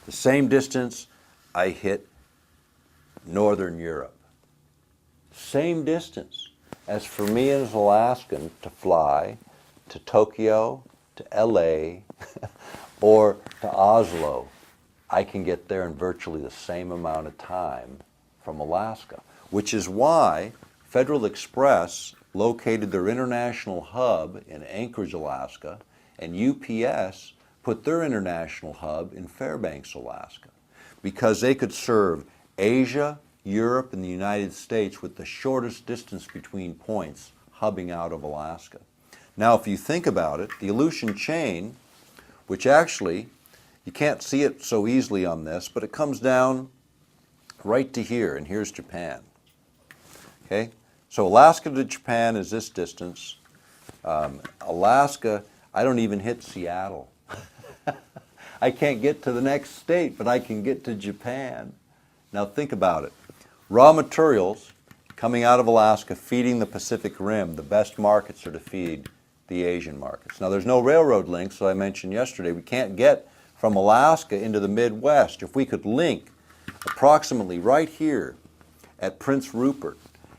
The same distance, I hit Northern Europe. Same distance as for me as an Alaskan to fly to Tokyo, to LA, or to Oslo. I can get there in virtually the same amount of time from Alaska, which is why Federal Express located their international hub in Anchorage, Alaska, and UPS put their international hub in Fairbanks, Alaska, because they could serve Asia, Europe, and the United States with the shortest distance between points hubbing out of Alaska. Now, if you think about it, the Aleutian chain, which actually, you can't see it so easily on this, but it comes down right to here, and here's Japan. Okay? So Alaska to Japan is this distance. Alaska, I don't even hit Seattle. I can't get to the next state, but I can get to Japan. Now think about it. Raw materials coming out of Alaska, feeding the Pacific Rim. The best markets are to feed the Asian markets. Now there's no railroad links, so I mentioned yesterday, we can't get from Alaska into the Midwest. If we could link approximately right here at Prince Rupert.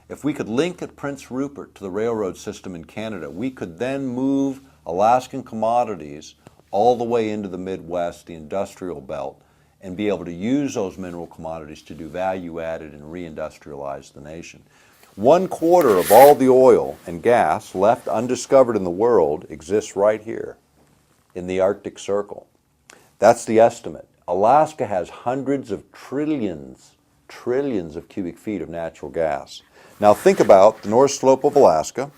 If we could link at Prince Rupert to the railroad system in Canada, we could then move Alaskan commodities all the way into the Midwest, the industrial belt, and be able to use those mineral commodities to do value added and reindustrialize the nation. 1/4 of all the oil and gas left undiscovered in the world exists right here in the Arctic Circle. That's the estimate. Alaska has hundreds of trillions of cubic feet of natural gas. Now think about the North Slope of Alaska,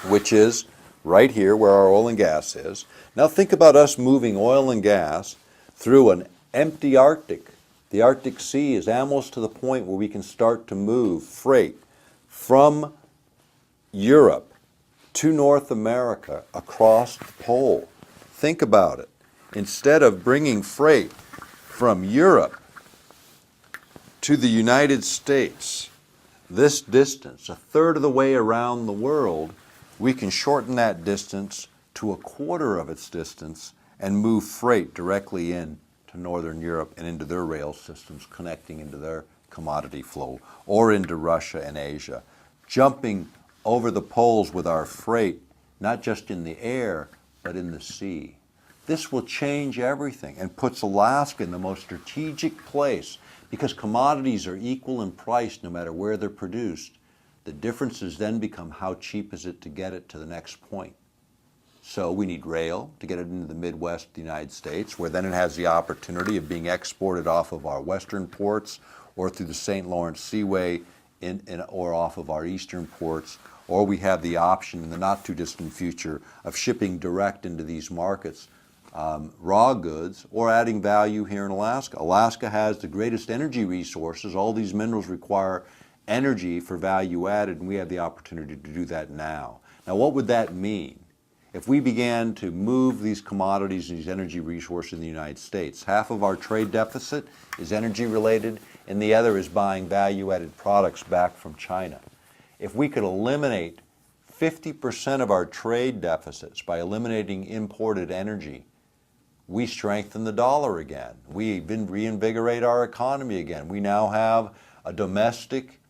which is right here where our oil and gas is. Now think about us moving oil and gas through an empty Arctic. The Arctic Sea is almost to the point where we can start to move freight from Europe to North America across the pole. Think about it. Instead of bringing freight from Europe to the United States, this distance, 1/3 of the way around the world, we can shorten that distance to 1/4 of its distance and move freight directly in to Northern Europe and into their rail systems, connecting into their commodity flow, or into Russia and Asia, jumping over the poles with our freight, not just in the air, but in the sea. This will change everything and puts Alaska in the most strategic place, because commodities are equal in price no matter where they're produced. The differences then become how cheap is it to get it to the next point. So we need rail to get it into the Midwest of the United States, where then it has the opportunity of being exported off of our western ports or through the St. Lawrence Seaway or off of our eastern ports, or we have the option in the not too distant future of shipping direct into these markets, raw goods, or adding value here in Alaska. Alaska has the greatest energy resources. All these minerals require energy for value added, and we have the opportunity to do that now. Now, what would that mean? If we began to move these commodities and these energy resources in the United States, half of our trade deficit is energy related, and the other is buying value-added products back from China. If we could eliminate 50% of our trade deficits by eliminating imported energy, we strengthen the dollar again. We reinvigorate our economy again. We now have a domestic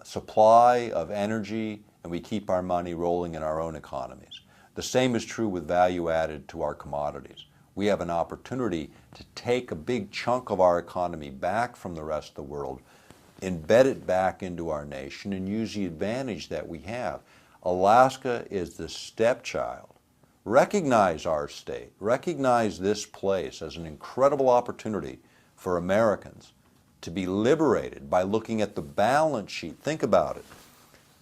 supply of energy, and we keep our money rolling in our own economies. The same is true with value added to our commodities. We have an opportunity to take a big chunk of our economy back from the rest of the world, embed it back into our nation, and use the advantage that we have. Alaska is the stepchild. Recognize our state. Recognize this place as an incredible opportunity for Americans to be liberated by looking at the balance sheet. Think about it.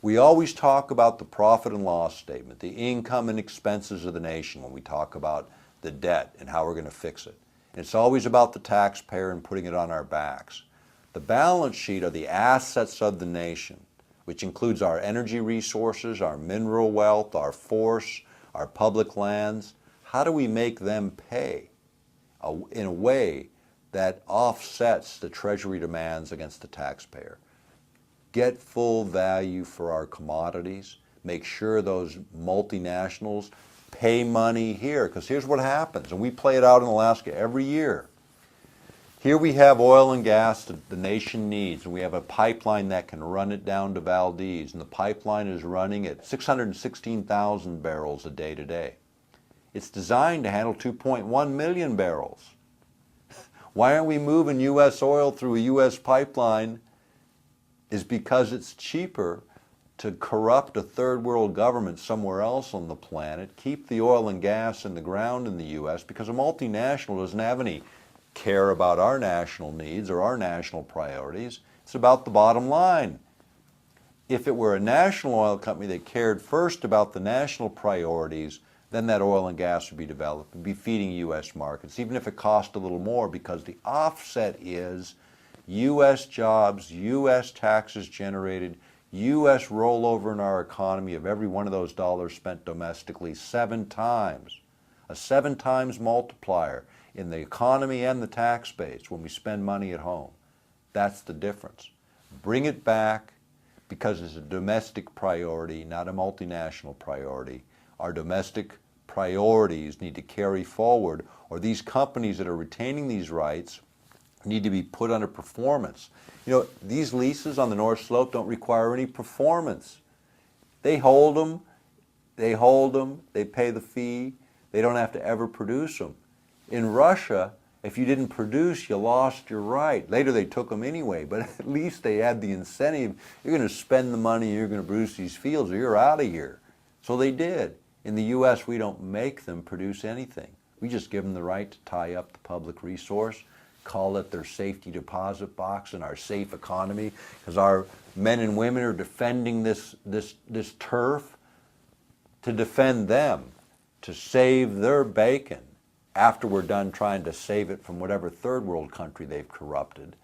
We always talk about the profit and loss statement, the income and expenses of the nation when we talk about the debt and how we're going to fix it. It's always about the taxpayer and putting it on our backs. The balance sheet are the assets of the nation, which includes our energy resources, our mineral wealth, our force, our public lands. How do we make them pay in a way that offsets the Treasury demands against the taxpayer? Get full value for our commodities. Make sure those multinationals pay money here, because here's what happens, and we play it out in Alaska every year. Here we have oil and gas that the nation needs, and we have a pipeline that can run it down to Valdez, and the pipeline is running at 616,000 barrels a day today. It's designed to handle 2.1 million barrels. Why aren't we moving U.S. oil through a U.S. pipeline? Is because it's cheaper to corrupt a third world government somewhere else on the planet, keep the oil and gas in the ground in the U.S., because a multinational doesn't have any care about our national needs or our national priorities. It's about the bottom line. If it were a national oil company that cared first about the national priorities, then that oil and gas would be developed and be feeding U.S. markets, even if it cost a little more, because the offset is U.S. jobs, U.S. taxes generated, U.S. rollover in our economy of every one of those dollars spent domestically 7 times. A 7 times multiplier in the economy and the tax base when we spend money at home. That's the difference. Bring it back, because it's a domestic priority, not a multinational priority. Our domestic priorities need to carry forward, or these companies that are retaining these rights need to be put under performance. You know, these leases on the North Slope don't require any performance. They hold them, they pay the fee, they don't have to ever produce them. In Russia, if you didn't produce, you lost your right. Later they took them anyway, but at least they had the incentive. You're going to spend the money, you're going to produce these fields, or you're out of here. So they did. In the U.S., we don't make them produce anything. We just give them the right to tie up the public resource, call it their safety deposit box in our safe economy, because our men and women are defending this turf to defend them, to save their bacon after we're done trying to save it from whatever third world country they've corrupted.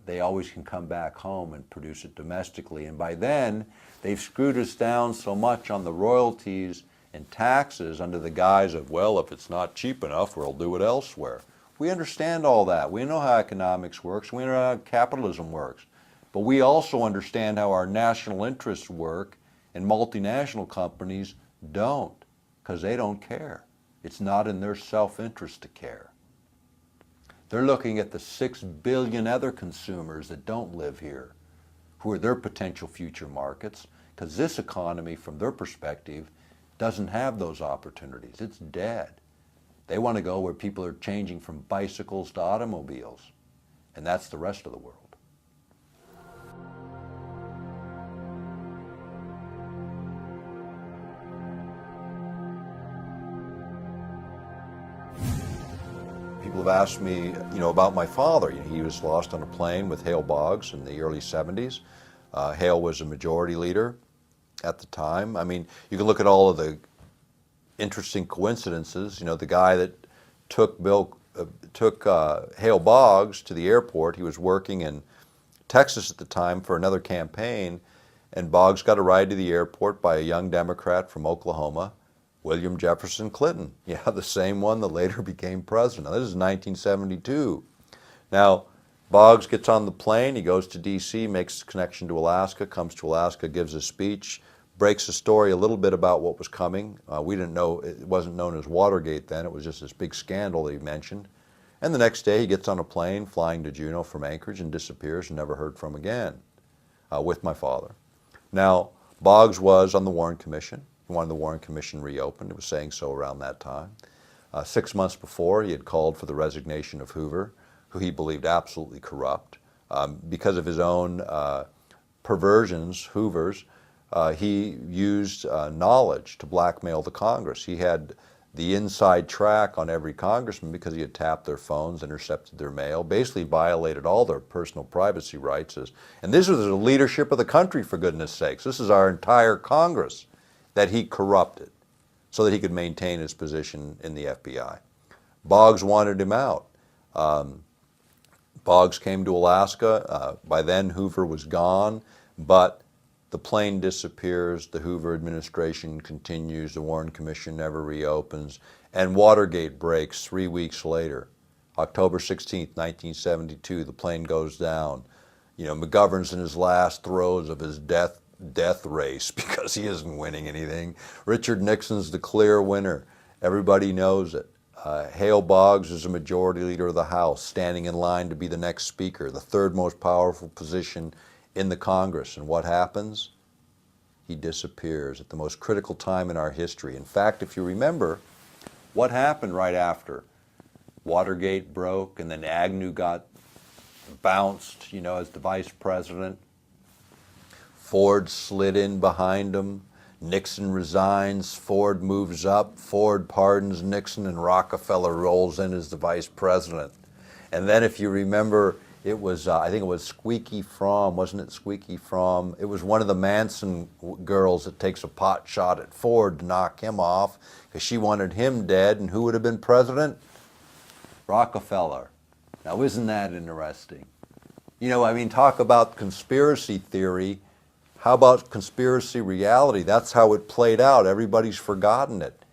They always can come back home and produce it domestically. And by then, they've screwed us down so much on the royalties and taxes under the guise of, well, if it's not cheap enough, we'll do it elsewhere. We understand all that. We know how economics works. We know how capitalism works. But we also understand how our national interests work, and multinational companies don't, because they don't care. It's not in their self-interest to care. They're looking at the 6 billion other consumers that don't live here, who are their potential future markets, because this economy, from their perspective, doesn't have those opportunities. It's dead. They want to go where people are changing from bicycles to automobiles, and that's the rest of the world. People have asked me, about my father. He was lost on a plane with Hale Boggs in the early 70s. Hale was a majority leader at the time. I mean, you can look at all of the interesting coincidences. The guy that took Hale Boggs to the airport, he was working in Texas at the time for another campaign, and Boggs got a ride to the airport by a young Democrat from Oklahoma, William Jefferson Clinton. Yeah, the same one that later became president. Now, this is 1972. Now, Boggs gets on the plane, he goes to D.C., makes a connection to Alaska, comes to Alaska, gives a speech, breaks the story a little bit about what was coming. We didn't know, it wasn't known as Watergate then, it was just this big scandal that he mentioned. And the next day he gets on a plane flying to Juneau from Anchorage and disappears and never heard from again with my father. Now, Boggs was on the Warren Commission. He wanted the Warren Commission reopened. It was saying so around that time. 6 months before, he had called for the resignation of Hoover, who he believed absolutely corrupt. Because of his own perversions, Hoover's, he used knowledge to blackmail the Congress. He had the inside track on every congressman because he had tapped their phones, intercepted their mail, basically violated all their personal privacy rights. And this was the leadership of the country, for goodness sakes. This is our entire Congress that he corrupted so that he could maintain his position in the FBI. Boggs wanted him out. Boggs came to Alaska. By then, Hoover was gone, but the plane disappears, the Hoover administration continues, the Warren Commission never reopens, and Watergate breaks 3 weeks later. October 16th, 1972, the plane goes down. McGovern's in his last throes of his death race because he isn't winning anything. Richard Nixon's the clear winner. Everybody knows it. Hale Boggs is a majority leader of the House, standing in line to be the next speaker, the third most powerful position in the Congress. And what happens? He disappears at the most critical time in our history. In fact, if you remember, what happened right after Watergate broke and then Agnew got bounced, as the vice president? Ford slid in behind him. Nixon resigns. Ford moves up. Ford pardons Nixon, and Rockefeller rolls in as the vice president. And then, if you remember, it was, I think it was Squeaky Fromm, wasn't it Squeaky Fromm? It was one of the Manson girls that takes a pot shot at Ford to knock him off because she wanted him dead, and who would have been president? Rockefeller. Now, isn't that interesting? Talk about conspiracy theory. How about conspiracy reality? That's how it played out. Everybody's forgotten it.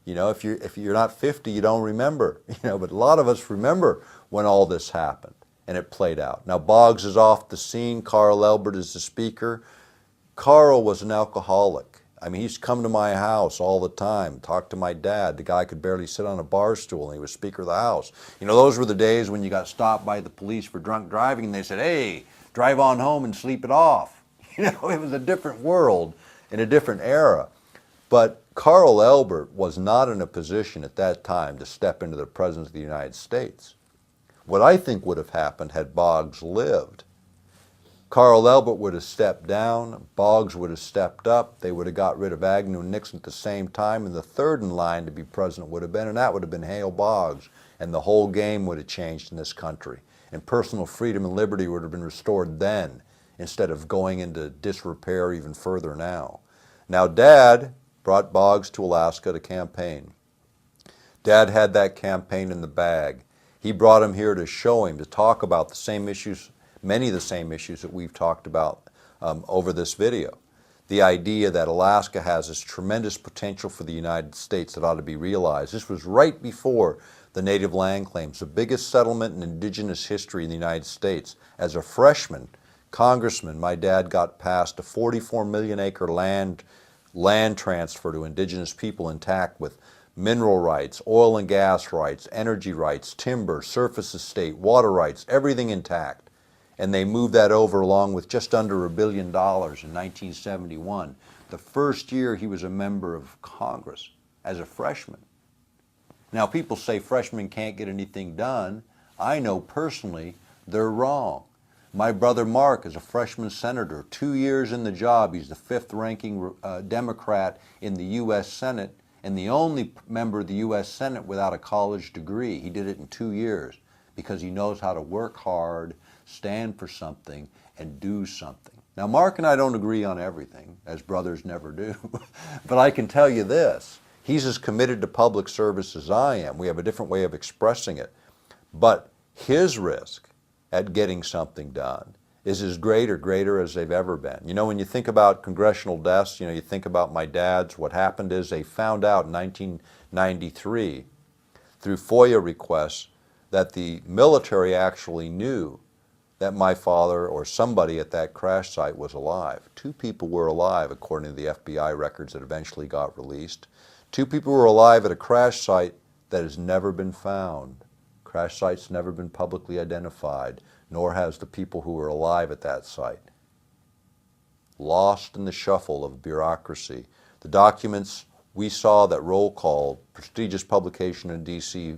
If you're not 50, you don't remember. But a lot of us remember when all this happened and it played out. Now, Boggs is off the scene. Carl Elbert is the speaker. Carl was an alcoholic. I mean, he's come to my house all the time, talk to my dad. The guy could barely sit on a bar stool, and he was Speaker of the House. You know, those were the days when you got stopped by the police for drunk driving, and they said, hey, drive on home and sleep it off. You know, it was a different world in a different era. But Carl Elbert was not in a position at that time to step into the President of the United States. What I think would have happened had Boggs lived, Carl Elbert would have stepped down, Boggs would have stepped up, they would have got rid of Agnew and Nixon at the same time, and the third in line to be president would have been, and that would have been Hale Boggs, and the whole game would have changed in this country. And personal freedom and liberty would have been restored then, instead of going into disrepair even further now. Now, Dad brought Boggs to Alaska to campaign. Dad had that campaign in the bag. He brought him here to show him, to talk about the same issues, many of the same issues that we've talked about over this video. The idea that Alaska has this tremendous potential for the United States that ought to be realized. This was right before the native land claims, the biggest settlement in indigenous history in the United States. As a freshman congressman, my dad got passed a 44 million acre land transfer to indigenous people intact with mineral rights, oil and gas rights, energy rights, timber, surface estate, water rights, everything intact. And they moved that over along with just under $1 billion in 1971, the first year he was a member of Congress as a freshman. Now, people say freshmen can't get anything done. I know personally they're wrong. My brother Mark is a freshman senator, 2 years in the job. He's the fifth ranking Democrat in the U.S. Senate and the only member of the U.S. Senate without a college degree. He did it in 2 years because he knows how to work hard, stand for something, and do something. Now, Mark and I don't agree on everything, as brothers never do, but I can tell you this. He's as committed to public service as I am. We have a different way of expressing it. But his risk at getting something done is as greater as they've ever been. You know, when you think about congressional deaths, you know, you think about my dad's, what happened is they found out in 1993 through FOIA requests that the military actually knew that my father or somebody at that crash site was alive. 2 people were alive, according to the FBI records that eventually got released. 2 people were alive at a crash site that has never been found. Crash site's never been publicly identified, nor has the people who were alive at that site. Lost in the shuffle of bureaucracy. The documents we saw that roll call, prestigious publication in D.C.,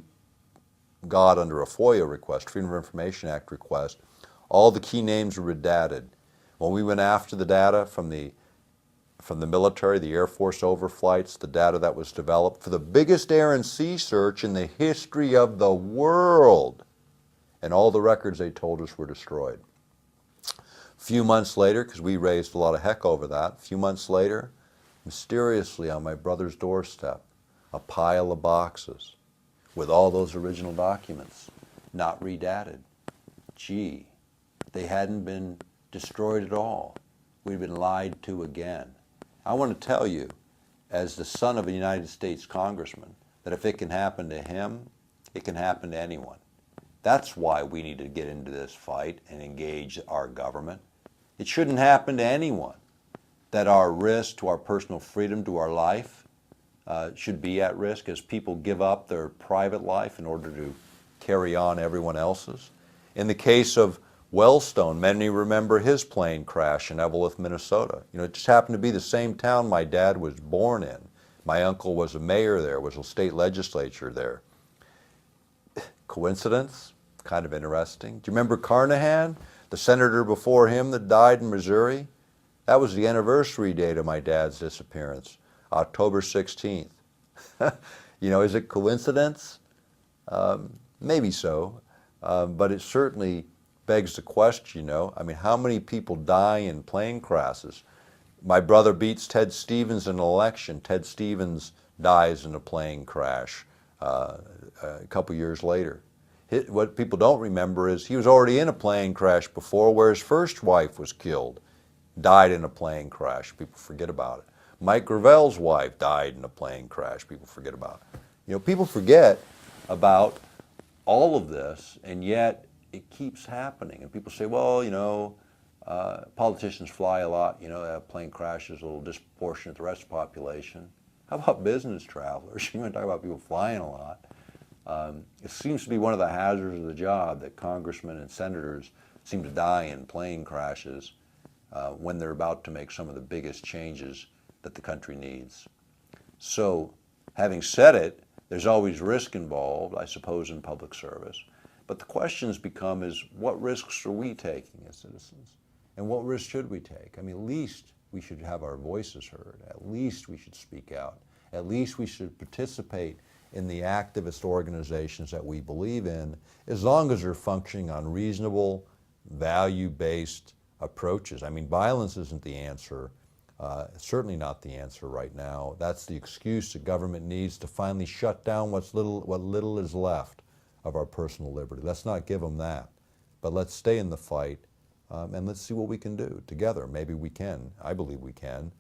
got under a FOIA request, Freedom of Information Act request, all the key names were redacted. When we went after the data from the military, the Air Force overflights, the data that was developed for the biggest air and sea search in the history of the world, and all the records they told us were destroyed. A few months later, because we raised a lot of heck over that, a few months later, mysteriously on my brother's doorstep, a pile of boxes with all those original documents, not redated. Gee, they hadn't been destroyed at all. We'd been lied to again. I want to tell you, as the son of a United States congressman, that if it can happen to him, it can happen to anyone. That's why we need to get into this fight and engage our government. It shouldn't happen to anyone that our risk to our personal freedom, to our life, should be at risk as people give up their private life in order to carry on everyone else's. In the case of Wellstone, many remember his plane crash in Eveleth, Minnesota. You know, it just happened to be the same town my dad was born in. My uncle was a mayor there, was a state legislature there. Coincidence? Kind of interesting. Do you remember Carnahan, the senator before him that died in Missouri? That was the anniversary date of my dad's disappearance, October 16th. You know, is it coincidence? Maybe so, but it certainly begs the question, you know. I mean, how many people die in plane crashes? My brother beats Ted Stevens in an election. Ted Stevens dies in a plane crash a couple years later. What people don't remember is he was already in a plane crash before where his first wife was killed, died in a plane crash. People forget about it. Mike Gravel's wife died in a plane crash. People forget about it. You know, people forget about all of this, and yet it keeps happening. And people say, well, you know, Politicians fly a lot, plane crashes a little disproportionate to the rest of the population. How about business travelers? You want to talk about people flying a lot. It seems to be one of the hazards of the job that congressmen and senators seem to die in plane crashes when they're about to make some of the biggest changes that the country needs. So, having said it, there's always risk involved, I suppose, in public service. But the questions become is what risks are we taking as citizens? And what risks should we take? I mean, at least we should have our voices heard. At least we should speak out. At least we should participate in the activist organizations that we believe in, as long as they're functioning on reasonable, value-based approaches. I mean, violence isn't the answer. Certainly not the answer right now. That's the excuse the government needs to finally shut down what little is left of our personal liberty. Let's not give them that, but let's stay in the fight and let's see what we can do together. Maybe we can, I believe we can,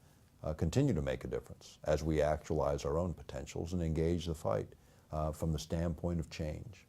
continue to make a difference as we actualize our own potentials and engage the fight from the standpoint of change.